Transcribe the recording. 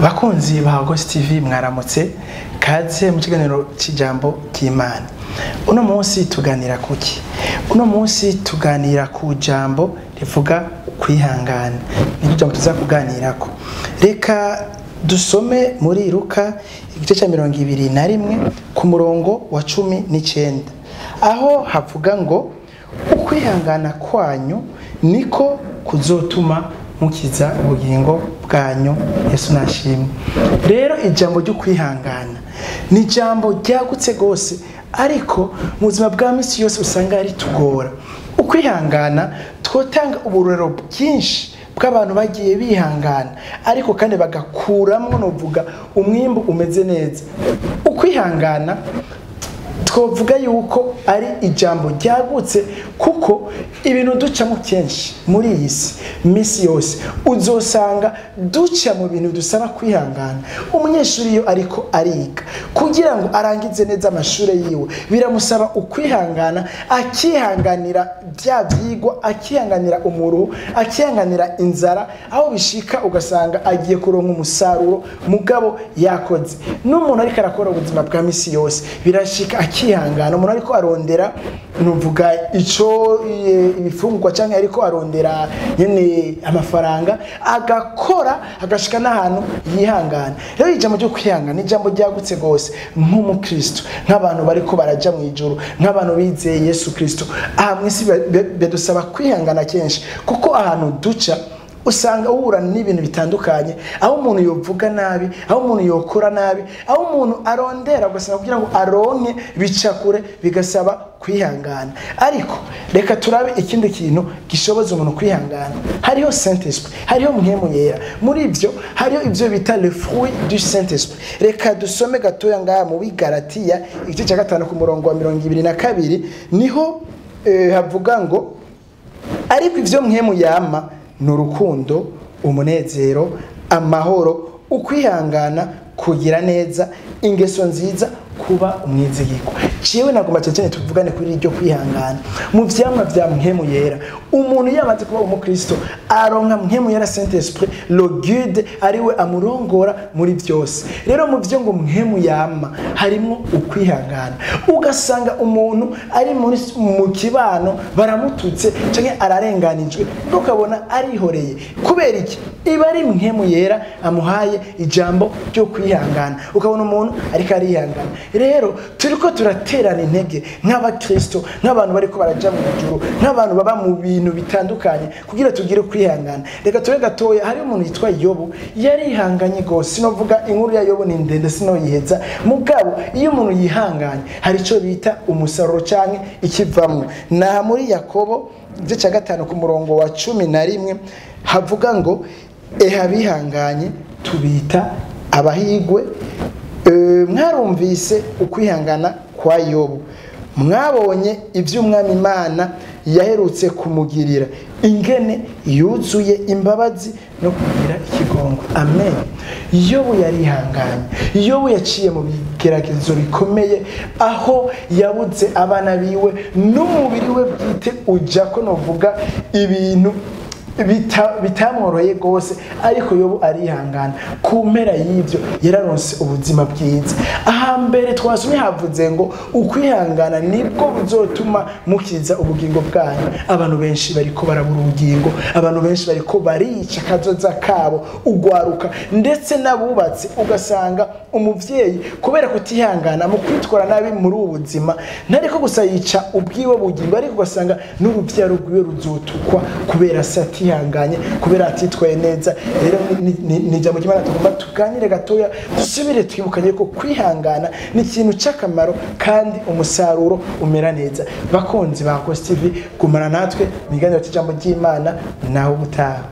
Bakunzi ba Ghost TV mwaramutse kaze mu kiganiro cy'ijambo cy'Imana. Uno munsi tuganira kuki? Uno munsi tuganira ku jambo rivuga kwihangana. Ni jambo tuza kuganirako. Reka dusome muri Luka igice cya 21 ku murongo wa 19. Aho havuga ngo ukwihangana kwanyu niko kuzotuma mukiza ubugingo bwanyu. Yesu nashimwe. Rero ijambo ryo kwihangana ni jambo ryagutse gose, ariko mu buzima bwa misi yose usanga ari tugora. Ukwihangana twotanga uburero bwinshi bw'abantu bagiye bihangana, ariko kandi bagakuramwo novuga umwimbu umeze neza. Ukwihangana twovuga yuko ari ijambo ryagutse, kuko ibintu ducamo kenshi muri iyi misi yose uzosanga duca mu bintu dusaba kwihangana. Umunyeshuri iyo ariko ariga kugira ngo arangize neza amashure yiwe biramusaba ukwihangana, akihanganira bya byigwa, akihanganira umuruho, akihanganira inzara, aho bishika ugasanga agiye kuronka umusaruro mugabo yakoze. N'umuntu ariko arakora ubuzima bwa misi yose birashika akihangana. Umuntu ariko arondera nuvuga ico ibifungwa cyangwa ariko arondera nyene amafaranga, agakora agashika n'ahantu yihangana. Rero ijambo ryo kwihangana ni ijambo ryagutse gose. Nk'umukristo, nk'abantu bariko baraja mu ijuru, nk'abantu bizeye Yesu Kristo, aha mwisi bedusaba kwihangana kenshi, kuko ahantu duca usanga uhura n'ibintu bitandukanye, aho umuntu yovuga nabi, aho umuntu yokora nabi, aho umuntu arondera ugasanga kugira ngo aronke bicakure bigasaba kwihangana. Ariko reka turabe ikindi kintu gishoboza umuntu kwihangana. Hariho Saint Esprit, hariho Mpwemu Yera. Muri ivyo hariho ivyo bita le fruit du Saint Esprit. Reka dusome gatoya ngaha mu Bigalatiya igice cya 5 ku murongo wa 22 niho havuga ngo ariko ivyo Mpwemu yama n'urukundo, umunezero, amahoro, ukwihangana, kugira neza, ingeso nziza, kuba umwizigirwa. Ciwe nagomba cyane tuvugane kuri iryo kwihangana. Mu vyamwa vya Mpwemu Yera, umuntu yamaze kuba umukristo aronka Mpwemu Yera Saint Esprit, le guide ariwe amurongora muri byose. Rero mu vyo ngo Mpwemu yama harimo ukwihangana. Ugasanga umuntu ari mu kibano baramututse canke ararenganijwe, ukabona arihoreye. Kubera iki? Iba ari Mpwemu Yera amuhaye ijambo ryo kwihangana. Ukabona umuntu ariko arihangana. Rero turiko turaterana intege nk'abakristo, nk'abantu bariko baraja mu ijuru, nk'abantu baba mu bintu bitandukanye kugira tugire kwihangana. Reka tube gatoya. Hari umuntu yitwa Yobu, yarihanganye gose. Sinovuga inkuru ya Yobu ni ndende sinoyiheza, mugabo iyo umuntu yihanganye hari ico bita umusaruro canke ikivamwe. Na muri Yakobo igice cya 5 ku murongo wa 11 havuga ngo bihanganye tubita abahigwe. Mwarumvise ukwihangana kwa Yobu, mwabonye ivy'Umwami Imana yaherutse kumugirira, ingene yuzuye imbabazi no kugira ikigongo. Amen. Yobu yarihanganye. Yobu yaciye mu bigeragezo bikomeye, aho yabuze abana biwe n'umubiri we bwite ujako novuga ibintu bitamworoye gose, ariko Yobu arihangana. Ku mpera y'ivyo yararonse ubuzima bwiza. Aha mbere twasumye havuze ngo ukwihangana nibwo buzotuma mukiza ubugingo bwanyu. Abantu benshi bariko barabura ubugingo, abantu benshi bariko barica kazoza kabo, ugwaruka ndetse nabubatse. Ugasanga umuvyeyi kubera kutihangana mu kwitwara nabi muri ubuzima, ntariko gusa yica ubwiwe bugingo, ariko ugasanga n'uruvyaro rwiwe ruzotukwa kubera satihanganye, kubera atitwaye neza. Rero ni jambo cy'Imana tugomba tuganire gatoya, dusubire twibukanye ko kwihangana ni ikintu cy'akamaro kandi umusaruro umera neza. Bakunzi ba Ghost TV, gumana natwe mu biganiro cy'ijambo cy'Imana naho ubutaha.